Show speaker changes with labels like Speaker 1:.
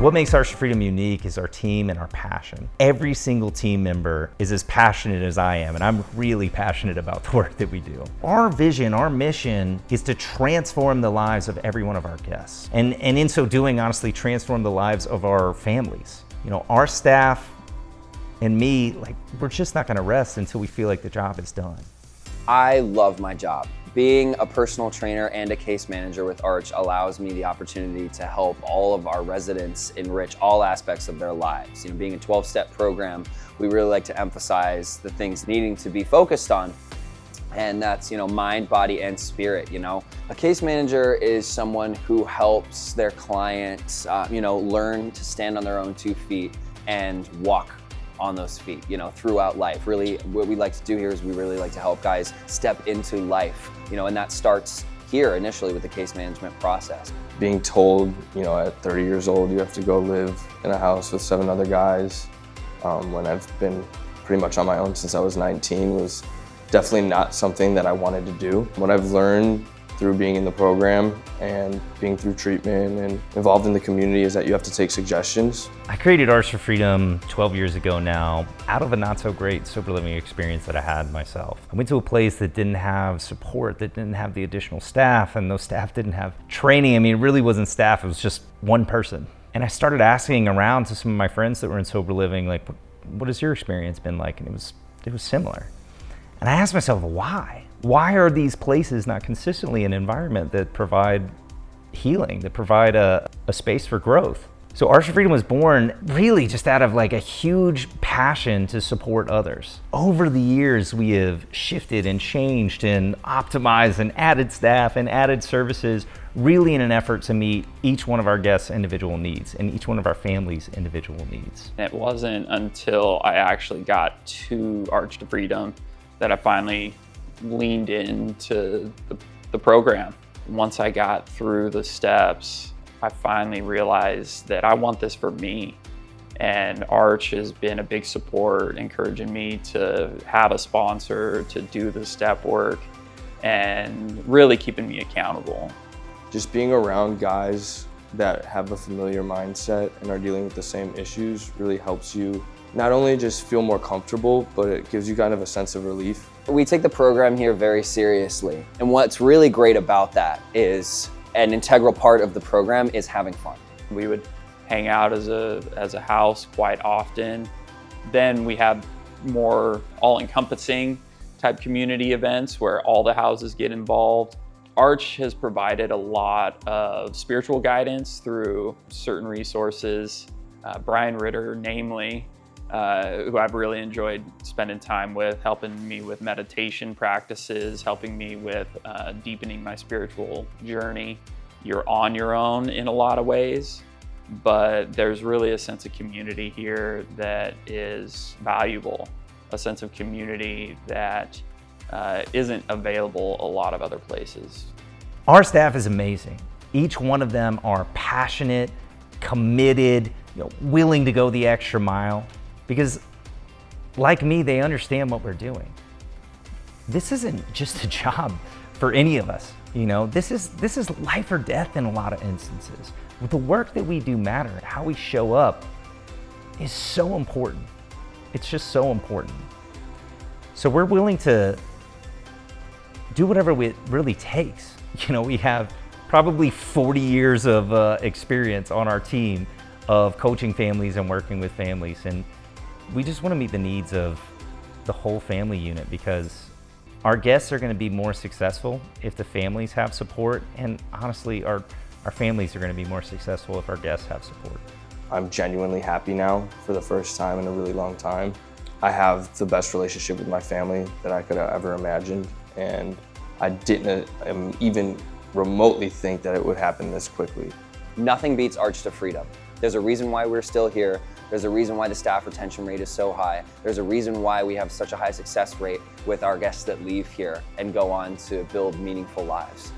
Speaker 1: What makes Arch to Freedom unique is our team and our passion. Every single team member is as passionate as I am, and I'm really passionate about the work that we do. Our vision, our mission is to transform the lives of every one of our guests. And in so doing, honestly, transform the lives of our families. You know, our staff and me, we're just not gonna rest until we feel like the job is done.
Speaker 2: I love my job. Being a personal trainer and a case manager with Arch allows me the opportunity to help all of our residents enrich all aspects of their lives. You know, being a 12-step program, we really like to emphasize the things needing to be focused on. And that's, mind, body, and spirit, A case manager is someone who helps their clients, learn to stand on their own 2 feet and walk on those feet, throughout life. Really, what we like to do here is we really like to help guys step into life, and that starts here initially with the case management process.
Speaker 3: Being told, at 30 years old, you have to go live in a house with 7 other guys, when I've been pretty much on my own since I was 19 was definitely not something that I wanted to do. What I've learned through being in the program and being through treatment and involved in the community is that you have to take suggestions.
Speaker 1: I created Arch to Freedom 12 years ago now, out of a not so great sober living experience that I had myself. I went to a place that didn't have support, that didn't have the additional staff, and those staff didn't have training. I mean, it really wasn't staff, it was just one person. And I started asking around to some of my friends that were in sober living, what has your experience been like? And it was similar. And I asked myself, why? Why are these places not consistently an environment that provide healing, that provide a space for growth? So Arch to Freedom was born really just out of a huge passion to support others. Over the years, we have shifted and changed and optimized and added staff and added services, really in an effort to meet each one of our guests' individual needs and each one of our families' individual needs.
Speaker 4: It wasn't until I actually got to Arch to Freedom that I finally leaned into the program. Once I got through the steps, I finally realized that I want this for me. And Arch has been a big support, encouraging me to have a sponsor, to do the step work, and really keeping me accountable.
Speaker 3: Just being around guys that have a familiar mindset and are dealing with the same issues really helps you not only just feel more comfortable, but it gives you kind of a sense of relief.
Speaker 2: We take the program here very seriously. And what's really great about that is an integral part of the program is having fun.
Speaker 4: We would hang out as a house quite often. Then we have more all-encompassing type community events where all the houses get involved. Arch has provided a lot of spiritual guidance through certain resources. Brian Ritter, namely, who I've really enjoyed spending time with, helping me with meditation practices, helping me with deepening my spiritual journey. You're on your own in a lot of ways, but there's really a sense of community here that is valuable, a sense of community that isn't available a lot of other places.
Speaker 1: Our staff is amazing. Each one of them are passionate, committed, willing to go the extra mile. Because like me, they understand what we're doing. This isn't just a job for any of us. This is life or death in a lot of instances. The work that we do matter. How we show up is so important. It's just so important. So we're willing to do whatever it really takes. We have probably 40 years of experience on our team of coaching families and working with families. And we just want to meet the needs of the whole family unit because our guests are going to be more successful if the families have support, and honestly, our families are going to be more successful if our guests have support.
Speaker 3: I'm genuinely happy now for the first time in a really long time. I have the best relationship with my family that I could have ever imagined, and I didn't even remotely think that it would happen this quickly.
Speaker 2: Nothing beats Arch to Freedom. There's a reason why we're still here. There's a reason why the staff retention rate is so high. There's a reason why we have such a high success rate with our guests that leave here and go on to build meaningful lives.